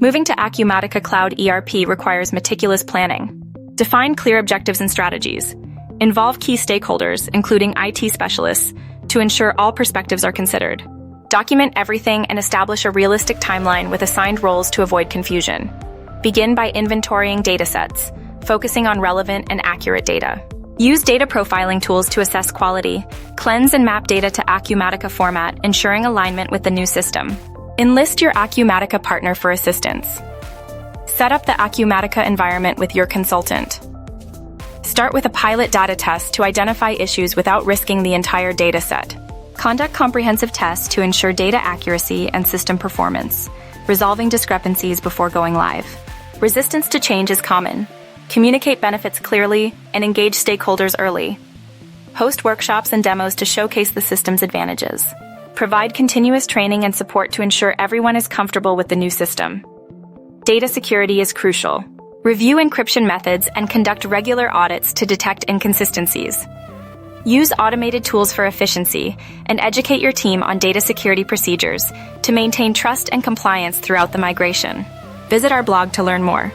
Moving to Acumatica Cloud ERP requires meticulous planning. Define clear objectives and strategies. Involve key stakeholders, including IT specialists, to ensure all perspectives are considered. Document everything and establish a realistic timeline with assigned roles to avoid confusion. Begin by inventorying datasets, focusing on relevant and accurate data. Use data profiling tools to assess quality. Cleanse and map data to Acumatica format, ensuring alignment with the new system. Enlist your Acumatica partner for assistance. Set up the Acumatica environment with your consultant. Start with a pilot data test to identify issues without risking the entire dataset. Conduct comprehensive tests to ensure data accuracy and system performance, resolving discrepancies before going live. Resistance to change is common. Communicate benefits clearly and engage stakeholders early. Host workshops and demos to showcase the system's advantages. Provide continuous training and support to ensure everyone is comfortable with the new system. Data security is crucial. Review encryption methods and conduct regular audits to detect inconsistencies. Use automated tools for efficiency and educate your team on data security procedures to maintain trust and compliance throughout the migration. Visit our blog to learn more.